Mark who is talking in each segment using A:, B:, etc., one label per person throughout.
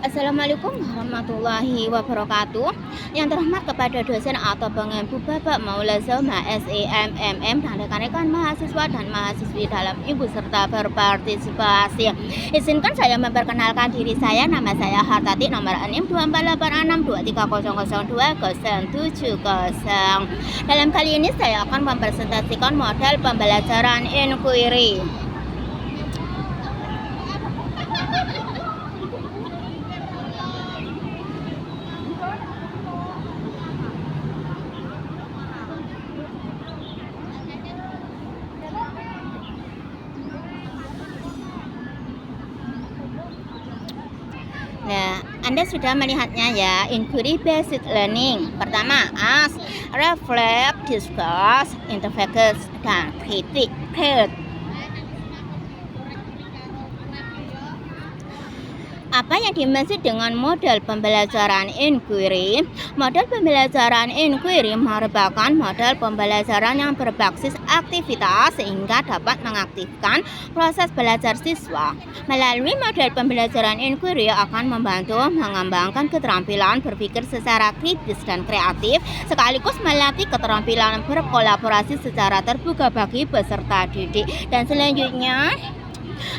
A: Assalamualaikum warahmatullahi wabarakatuh. Yang terhormat kepada dosen atau pengempu Bapak Maula Zoma SEMMM dan rekan-rekan mahasiswa dan mahasiswi dalam ibu serta berpartisipasi. Izinkan saya memperkenalkan diri saya. Nama saya Hartati, nomor NIM 248623002070. Dalam kali ini saya akan mempresentasikan model pembelajaran inquiry. Nah, Anda sudah melihatnya ya, inquiry based learning. Pertama, ask, reflect, discuss, interrogate, dan kritik. Apa yang dimaksud dengan model pembelajaran inquiry? Model pembelajaran inquiry merupakan model pembelajaran yang berbasis aktivitas sehingga dapat mengaktifkan proses belajar siswa. Melalui model pembelajaran inquiry akan membantu mengembangkan keterampilan berpikir secara kritis dan kreatif, sekaligus melatih keterampilan berkolaborasi secara terbuka bagi peserta didik. Dan selanjutnya,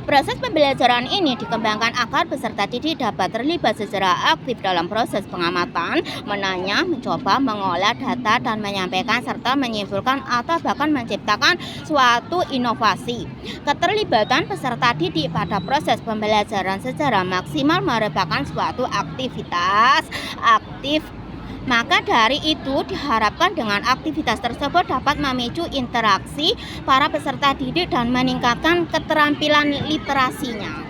A: proses pembelajaran ini dikembangkan agar peserta didik dapat terlibat secara aktif dalam proses pengamatan, menanya, mencoba, mengolah data, dan menyampaikan serta menyimpulkan atau bahkan menciptakan suatu inovasi. Keterlibatan peserta didik pada proses pembelajaran secara maksimal merupakan suatu aktivitas aktif. Maka dari itu diharapkan dengan aktivitas tersebut dapat memicu interaksi para peserta didik dan meningkatkan keterampilan literasinya.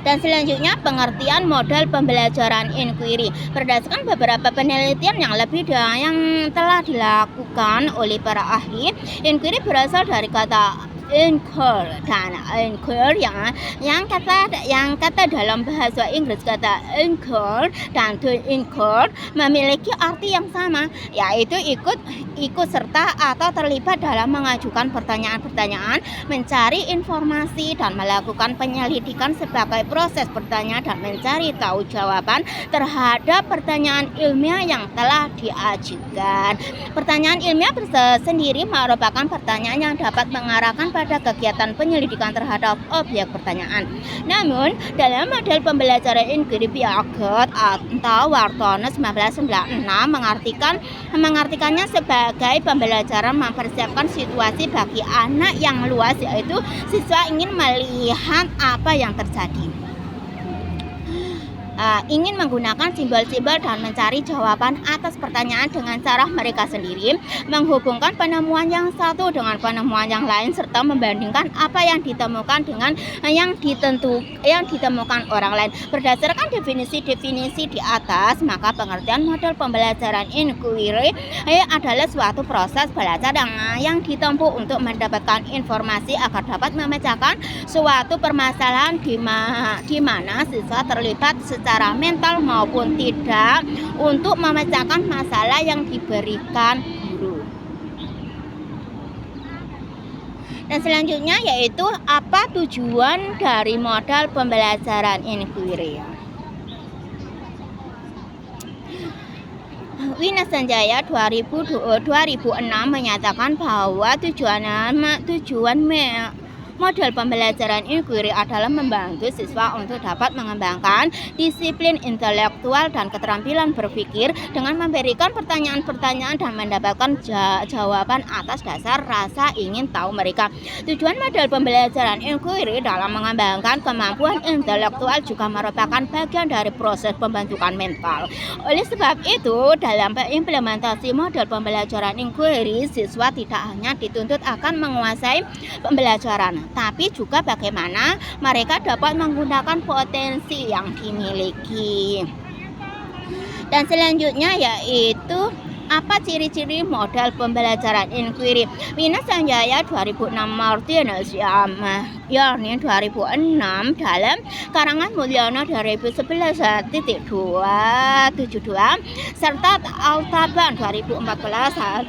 A: Dan selanjutnya, pengertian model pembelajaran inquiry. Berdasarkan beberapa penelitian yang telah dilakukan oleh para ahli, inquiry berasal dari kata inquire dan inquire yang kata dalam bahasa Inggris kata inquire dan to inquire memiliki arti yang sama, yaitu ikut serta atau terlibat dalam mengajukan pertanyaan-pertanyaan, mencari informasi dan melakukan penyelidikan sebagai proses bertanya dan mencari tahu jawaban terhadap pertanyaan ilmiah yang telah diajukan. Pertanyaan ilmiah sendiri merupakan pertanyaan yang dapat mengarahkan pada kegiatan penyelidikan terhadap objek pertanyaan. Namun, dalam model pembelajaran inquiry Piaget atau Wharton 1996 mengartikannya sebagai pembelajaran mempersiapkan situasi bagi anak yang luas, yaitu siswa ingin melihat apa yang terjadi. Ingin menggunakan simbol-simbol dan mencari jawaban atas pertanyaan dengan cara mereka sendiri, menghubungkan penemuan yang satu dengan penemuan yang lain, serta membandingkan apa yang ditemukan dengan yang ditemukan orang lain. Berdasarkan definisi-definisi di atas, maka pengertian model pembelajaran inquiry adalah suatu proses belajar yang ditempuh untuk mendapatkan informasi agar dapat memecahkan suatu permasalahan di mana siswa terlibat secara mental maupun tidak untuk memecahkan masalah yang diberikan guru. Dan selanjutnya yaitu apa tujuan dari model pembelajaran inquiry. Wina Sanjaya 2006 menyatakan bahwa tujuan model pembelajaran inquiry adalah membantu siswa untuk dapat mengembangkan disiplin intelektual dan keterampilan berpikir dengan memberikan pertanyaan-pertanyaan dan mendapatkan jawaban atas dasar rasa ingin tahu mereka. Tujuan model pembelajaran inquiry dalam mengembangkan kemampuan intelektual juga merupakan bagian dari proses pembentukan mental. Oleh sebab itu, dalam implementasi model pembelajaran inquiry, siswa tidak hanya dituntut akan menguasai pembelajaran, tapi juga bagaimana mereka dapat menggunakan potensi yang dimiliki. Dan selanjutnya yaitu apa ciri-ciri model pembelajaran inquiry. Wina Sanjaya 2006 Martinez Yarni 2006 dalam karangan Mulyono 2011.272 serta Altaban 2014.280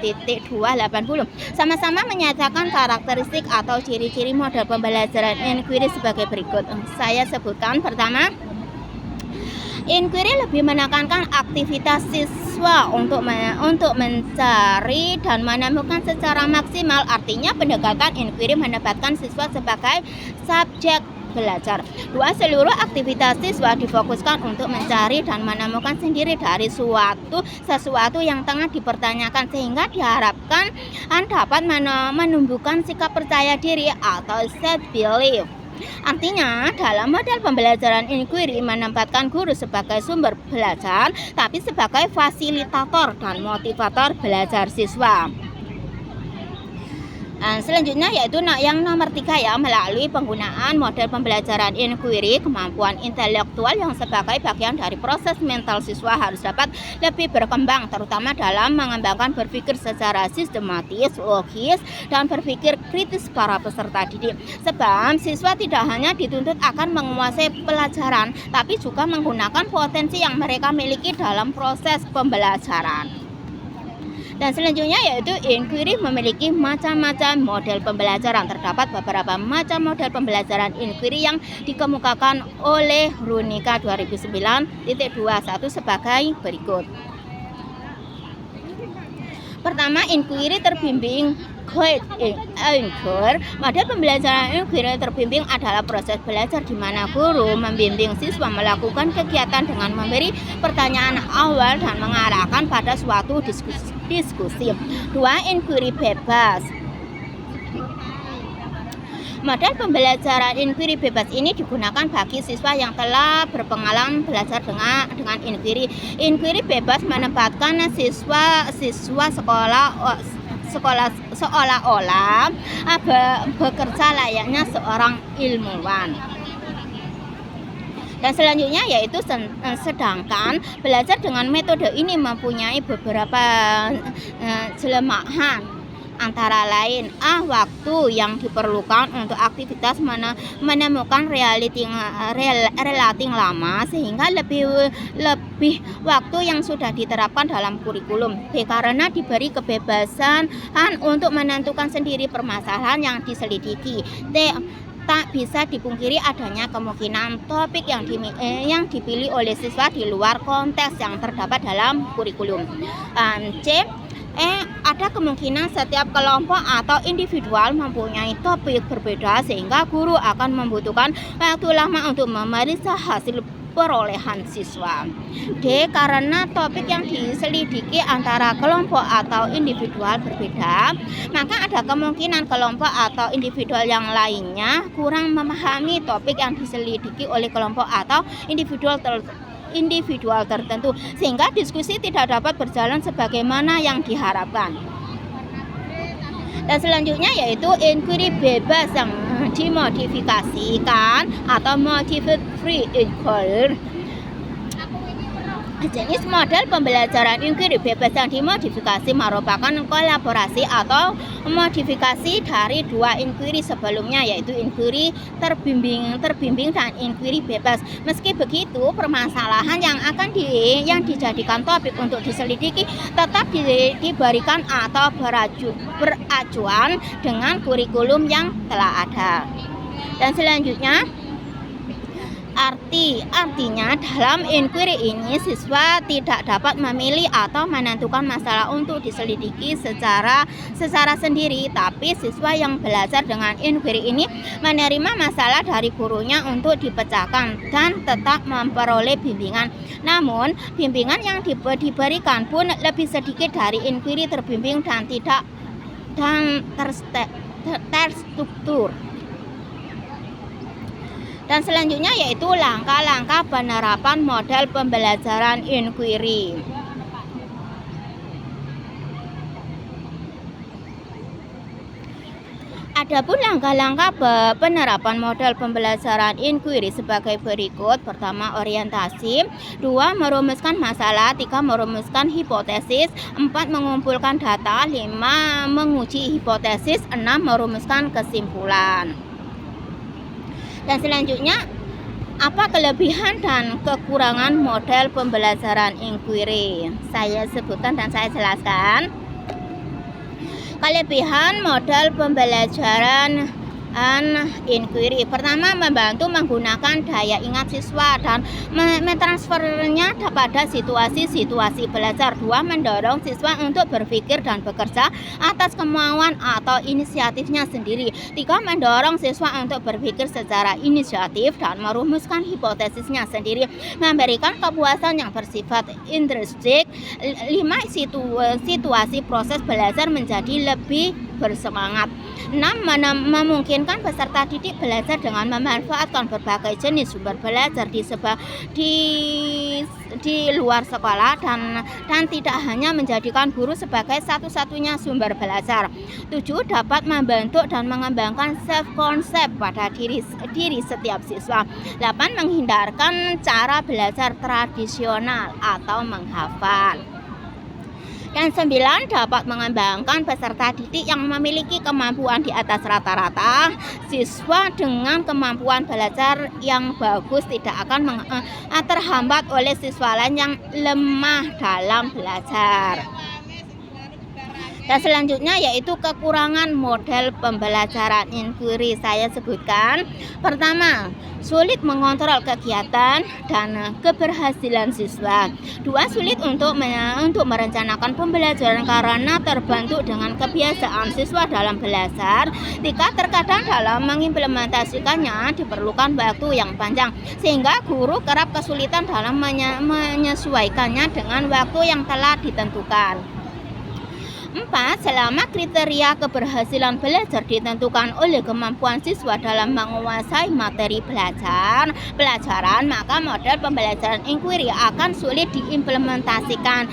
A: sama-sama menyatakan karakteristik atau ciri-ciri model pembelajaran inquiry sebagai berikut. Saya sebutkan. Pertama, Inquiry lebih menekankan aktivitas siswa untuk mencari dan menemukan secara maksimal. Artinya pendekatan inquiry menempatkan siswa sebagai subjek belajar. Dua, seluruh aktivitas siswa difokuskan untuk mencari dan menemukan sendiri dari sesuatu yang tengah dipertanyakan, sehingga diharapkan dapat menumbuhkan sikap percaya diri atau self belief. Artinya, dalam model pembelajaran inquiry menempatkan guru sebagai sumber belajar, tapi sebagai fasilitator dan motivator belajar siswa. Selanjutnya yaitu yang nomor 3 ya, melalui penggunaan model pembelajaran inquiry, kemampuan intelektual yang sebagai bagian dari proses mental siswa harus dapat lebih berkembang, terutama dalam mengembangkan berpikir secara sistematis, logis, dan berpikir kritis para peserta didik. Sebab siswa tidak hanya dituntut akan menguasai pelajaran, tapi juga menggunakan potensi yang mereka miliki dalam proses pembelajaran. Dan selanjutnya yaitu inquiry memiliki macam-macam model pembelajaran. Terdapat beberapa macam model pembelajaran inquiry yang dikemukakan oleh Runika 2009.21 sebagai berikut. Pertama, inquiry terbimbing guide anchor. Model pembelajaran inquiry terbimbing adalah proses belajar di mana guru membimbing siswa melakukan kegiatan dengan memberi pertanyaan awal dan mengarahkan pada suatu diskusi. Dua, inquiry bebas. Model pembelajaran inquiry bebas ini digunakan bagi siswa yang telah berpengalaman belajar dengan inquiry. Inquiry bebas menempatkan siswa seolah-olah bekerja layaknya seorang ilmuwan. Dan selanjutnya yaitu sedangkan belajar dengan metode ini mempunyai beberapa kelemahan, antara lain waktu yang diperlukan untuk aktivitas menemukan relatif lama, sehingga lebih waktu yang sudah diterapkan dalam kurikulum. B, karena diberi kebebasan untuk menentukan sendiri permasalahan yang diselidiki. T, tak bisa dipungkiri adanya kemungkinan topik yang dipilih oleh siswa di luar konteks yang terdapat dalam kurikulum. C, ada kemungkinan setiap kelompok atau individual mempunyai topik berbeda, sehingga guru akan membutuhkan waktu lama untuk memeriksa hasil perolehan siswa. D, karena topik yang diselidiki antara kelompok atau individual berbeda, maka ada kemungkinan kelompok atau individual yang lainnya kurang memahami topik yang diselidiki oleh kelompok atau individual tertentu, sehingga diskusi tidak dapat berjalan sebagaimana yang diharapkan. Dan selanjutnya yaitu inquiry bebas yang dimodifikasikan atau modified free inquiry. Jenis model pembelajaran inquiry bebas yang dimodifikasi merupakan kolaborasi atau modifikasi dari dua inquiry sebelumnya, yaitu inquiry terbimbing dan inquiry bebas. Meski begitu, permasalahan yang dijadikan topik untuk diselidiki tetap diberikan atau beracuan dengan kurikulum yang telah ada. Dan selanjutnya artinya dalam inquiry ini siswa tidak dapat memilih atau menentukan masalah untuk diselidiki secara sendiri, tapi siswa yang belajar dengan inquiry ini menerima masalah dari gurunya untuk dipecahkan dan tetap memperoleh bimbingan. Namun bimbingan yang diberikan pun lebih sedikit dari inquiry terbimbing dan tidak terstruktur. Dan selanjutnya yaitu langkah-langkah penerapan model pembelajaran inquiry. Adapun langkah-langkah penerapan model pembelajaran inquiry sebagai berikut. Pertama, orientasi. 2, merumuskan masalah. 3, merumuskan hipotesis. 4, mengumpulkan data. 5, menguji hipotesis. 6, merumuskan kesimpulan. Dan selanjutnya, apa kelebihan dan kekurangan model pembelajaran inquiry? Saya sebutkan dan saya jelaskan. Kelebihan model pembelajaran inquiry. Pertama, membantu menggunakan daya ingat siswa dan mentransfernya pada situasi-situasi belajar. Dua, mendorong siswa untuk berpikir dan bekerja atas kemauan atau inisiatifnya sendiri. Tiga, mendorong siswa untuk berpikir secara inisiatif dan merumuskan hipotesisnya sendiri, memberikan kepuasan yang bersifat intrinsik. Lima, situasi proses belajar menjadi lebih bersemangat. 6, memungkinkan peserta didik belajar dengan memanfaatkan berbagai jenis sumber belajar di luar sekolah dan tidak hanya menjadikan guru sebagai satu-satunya sumber belajar. 7, dapat membentuk dan mengembangkan self konsep pada diri setiap siswa. 8, menghindarkan cara belajar tradisional atau menghafal. Dan 9, dapat mengembangkan peserta didik yang memiliki kemampuan di atas rata-rata. Siswa dengan kemampuan belajar yang bagus tidak akan terhambat oleh siswa lain yang lemah dalam belajar. Dan selanjutnya yaitu kekurangan model pembelajaran inquiry. Saya sebutkan, pertama, sulit mengontrol kegiatan dan keberhasilan siswa. 2, sulit untuk merencanakan pembelajaran karena terbentuk dengan kebiasaan siswa dalam belajar. 3, terkadang dalam mengimplementasikannya diperlukan waktu yang panjang sehingga guru kerap kesulitan dalam menyesuaikannya dengan waktu yang telah ditentukan. 4, selama kriteria keberhasilan belajar ditentukan oleh kemampuan siswa dalam menguasai materi pelajaran, maka model pembelajaran inquiry akan sulit diimplementasikan.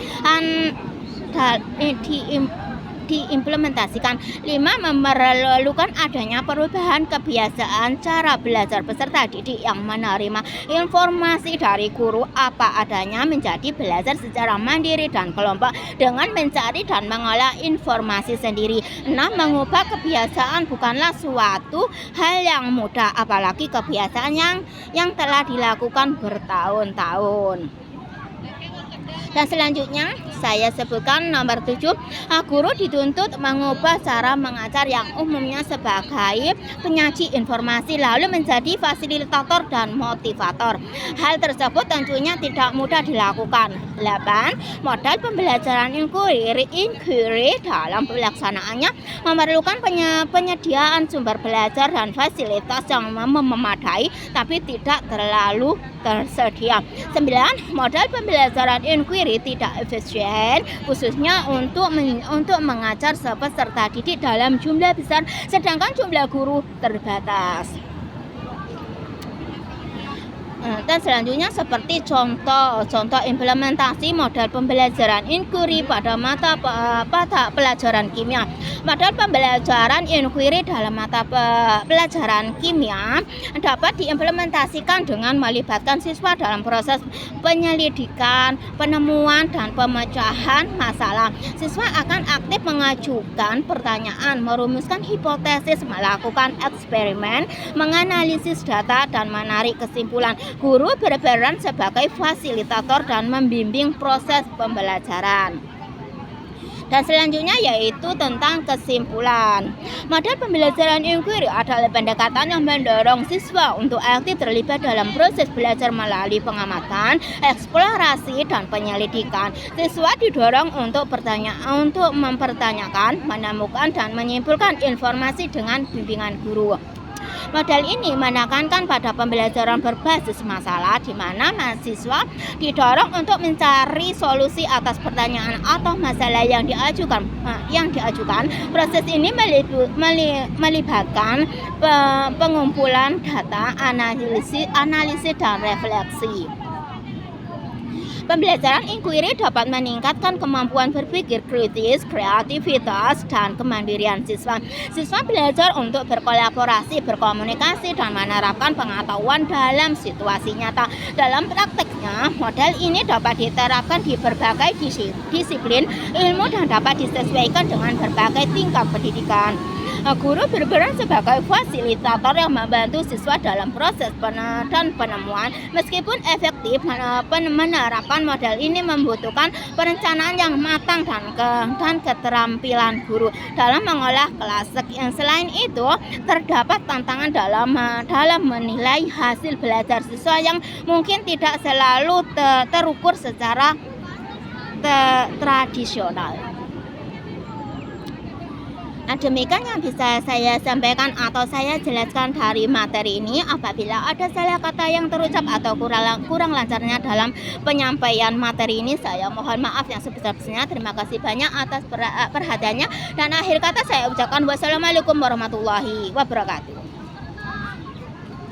A: 5, memerlukan adanya perubahan kebiasaan cara belajar peserta didik yang menerima informasi dari guru apa adanya menjadi belajar secara mandiri dan kelompok dengan mencari dan mengolah informasi sendiri. 6, mengubah kebiasaan bukanlah suatu hal yang mudah, apalagi kebiasaan yang telah dilakukan bertahun-tahun. Dan selanjutnya saya sebutkan nomor 7, guru dituntut mengubah cara mengajar yang umumnya sebagai penyaji informasi lalu menjadi fasilitator dan motivator. Hal tersebut tentunya tidak mudah dilakukan. 8, model pembelajaran inquiry dalam pelaksanaannya memerlukan penyediaan sumber belajar dan fasilitas yang memadai tapi tidak terlalu tersedia. 9, model pembelajaran inquiry tidak efisien khususnya untuk mengajar peserta didik dalam jumlah besar sedangkan jumlah guru terbatas. Dan selanjutnya seperti contoh implementasi model pembelajaran inquiry pada mata pelajaran kimia. Model pembelajaran inquiry dalam mata pelajaran kimia dapat diimplementasikan dengan melibatkan siswa dalam proses penyelidikan, penemuan, dan pemecahan masalah. Siswa akan aktif mengajukan pertanyaan, merumuskan hipotesis, melakukan eksperimen, menganalisis data, dan menarik kesimpulan. Guru berperan sebagai fasilitator dan membimbing proses pembelajaran. Dan selanjutnya yaitu tentang kesimpulan. Model pembelajaran inquiry adalah pendekatan yang mendorong siswa untuk aktif terlibat dalam proses belajar melalui pengamatan, eksplorasi, dan penyelidikan. Siswa didorong untuk mempertanyakan, menemukan, dan menyimpulkan informasi dengan bimbingan guru. Model ini menekankan pada pembelajaran berbasis masalah di mana mahasiswa didorong untuk mencari solusi atas pertanyaan atau masalah yang diajukan. Proses ini melibatkan pengumpulan data, analisis dan refleksi. Pembelajaran inquiry dapat meningkatkan kemampuan berpikir kritis, kreativitas, dan kemandirian siswa. Siswa belajar untuk berkolaborasi, berkomunikasi, dan menerapkan pengetahuan dalam situasi nyata. Dalam prakteknya, model ini dapat diterapkan di berbagai disiplin ilmu dan dapat disesuaikan dengan berbagai tingkat pendidikan. Guru berperan sebagai fasilitator yang membantu siswa dalam proses dan penemuan. Meskipun efektif, menerapkan model ini membutuhkan perencanaan yang matang dan keterampilan guru dalam mengolah kelas. Selain itu, terdapat tantangan dalam menilai hasil belajar siswa yang mungkin tidak selalu terukur secara tradisional. Nah, demikian yang bisa saya sampaikan atau saya jelaskan dari materi ini. Apabila ada salah kata yang terucap atau kurang lancarnya dalam penyampaian materi ini, saya mohon maaf yang sebesar-besarnya. Terima kasih banyak atas perhatiannya. Dan akhir kata saya ucapkan wassalamualaikum warahmatullahi wabarakatuh.